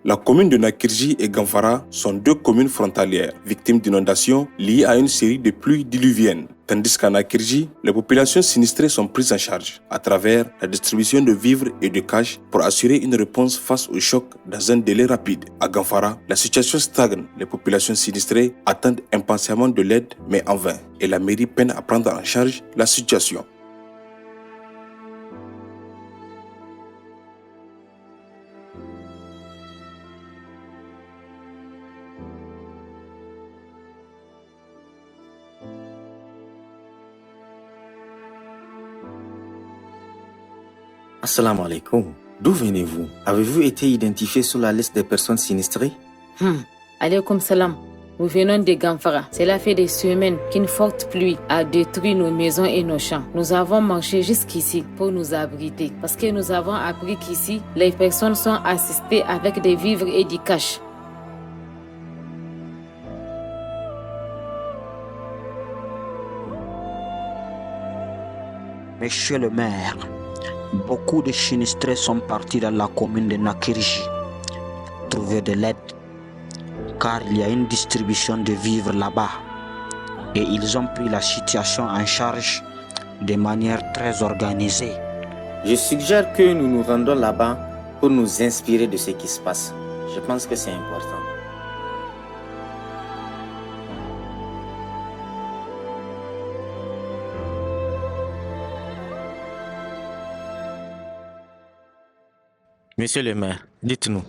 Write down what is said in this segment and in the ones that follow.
La commune de Nakirji et Gamfara sont deux communes frontalières, victimes d'inondations liées à une série de pluies diluviennes. Tandis qu'à Nakirji, les populations sinistrées sont prises en charge à travers la distribution de vivres et de cash pour assurer une réponse face au choc dans un délai rapide. À Gamfara, la situation stagne. Les populations sinistrées attendent impatiemment de l'aide, mais en vain. Et la mairie peine à prendre en charge la situation. Assalamu alaikum. D'où venez-vous? Avez-vous été identifié sur la liste des personnes sinistrées? Alaikum salam. Nous venons de Gamfara. Cela fait des semaines qu'une forte pluie a détruit nos maisons et nos champs. Nous avons marché jusqu'ici pour nous abriter parce que nous avons appris qu'ici, les personnes sont assistées avec des vivres et du cash. Monsieur le maire, beaucoup de sinistrés sont partis dans la commune de Nakirji trouver de l'aide, car il y a une distribution de vivres là-bas et ils ont pris la situation en charge de manière très organisée. Je suggère que nous nous rendons là-bas pour nous inspirer de ce qui se passe. Je pense que c'est important. Monsieur le maire, dites-nous,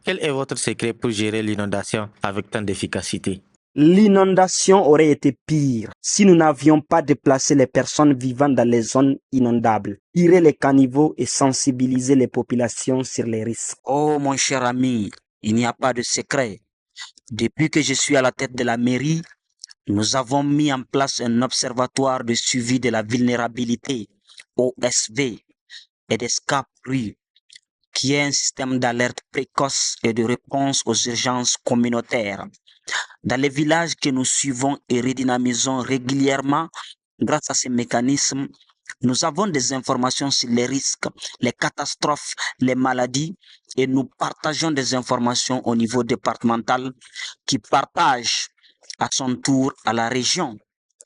quel est votre secret pour gérer l'inondation avec tant d'efficacité? L'inondation aurait été pire si nous n'avions pas déplacé les personnes vivant dans les zones inondables, tiré les caniveaux et sensibiliser les populations sur les risques. Oh mon cher ami, il n'y a pas de secret. Depuis que je suis à la tête de la mairie, nous avons mis en place un observatoire de suivi de la vulnérabilité, OSV, et des SCAPRU, qui est un système d'alerte précoce et de réponse aux urgences communautaires. Dans les villages que nous suivons et redynamisons régulièrement, grâce à ces mécanismes, nous avons des informations sur les risques, les catastrophes, les maladies et nous partageons des informations au niveau départemental qui partagent à son tour à la région,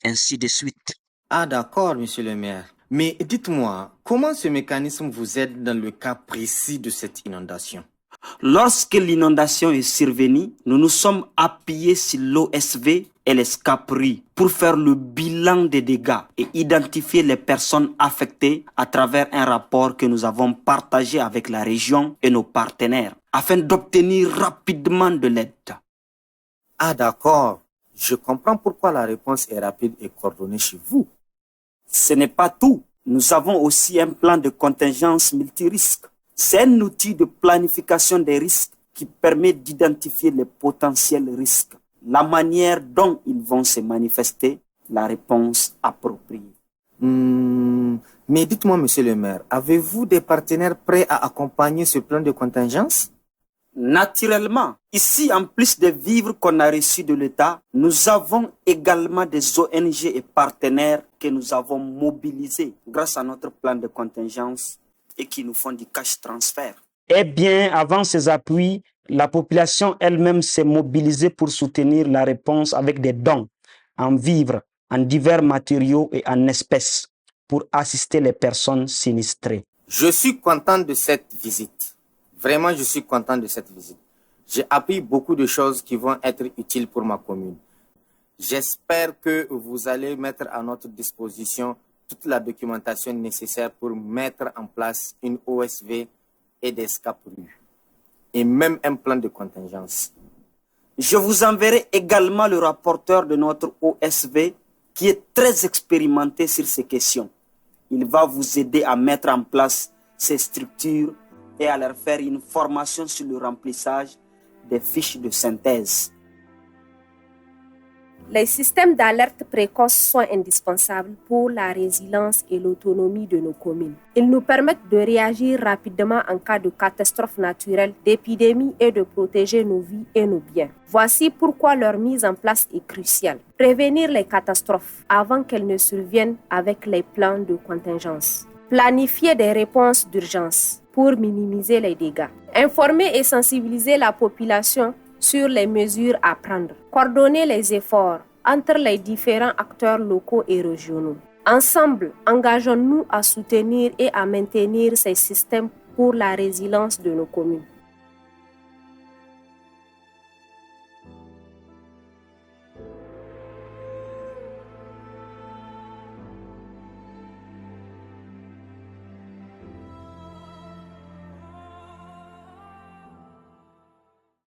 ainsi de suite. Ah d'accord, monsieur le maire. Mais dites-moi, comment ce mécanisme vous aide dans le cas précis de cette inondation? Lorsque l'inondation est survenue, nous nous sommes appuyés sur l'OSV et les SCAPRI pour faire le bilan des dégâts et identifier les personnes affectées à travers un rapport que nous avons partagé avec la région et nos partenaires afin d'obtenir rapidement de l'aide. Ah d'accord, je comprends pourquoi la réponse est rapide et coordonnée chez vous. Ce n'est pas tout. Nous avons aussi un plan de contingence multirisque. C'est un outil de planification des risques qui permet d'identifier les potentiels risques, la manière dont ils vont se manifester, la réponse appropriée. Mais dites-moi, monsieur le maire, avez-vous des partenaires prêts à accompagner ce plan de contingence? Naturellement, ici, en plus des vivres qu'on a reçus de l'État, nous avons également des ONG et partenaires que nous avons mobilisés grâce à notre plan de contingence et qui nous font du cash transfert. Eh bien, avant ces appuis, la population elle-même s'est mobilisée pour soutenir la réponse avec des dons en vivres, en divers matériaux et en espèces pour assister les personnes sinistrées. Je suis content de cette visite. Vraiment, je suis content de cette visite. J'ai appris beaucoup de choses qui vont être utiles pour ma commune. J'espère que vous allez mettre à notre disposition toute la documentation nécessaire pour mettre en place une OSV et des SCAPRU, et même un plan de contingence. Je vous enverrai également le rapporteur de notre OSV qui est très expérimenté sur ces questions. Il va vous aider à mettre en place ces structures et à leur faire une formation sur le remplissage des fiches de synthèse. Les systèmes d'alerte précoce sont indispensables pour la résilience et l'autonomie de nos communes. Ils nous permettent de réagir rapidement en cas de catastrophe naturelle, d'épidémie et de protéger nos vies et nos biens. Voici pourquoi leur mise en place est cruciale. Prévenir les catastrophes avant qu'elles ne surviennent avec les plans de contingence. Planifier des réponses d'urgence. pour minimiser les dégâts. Informer et sensibiliser la population sur les mesures à prendre. Coordonner les efforts entre les différents acteurs locaux et régionaux. Ensemble, engageons-nous à soutenir et à maintenir ces systèmes pour la résilience de nos communes.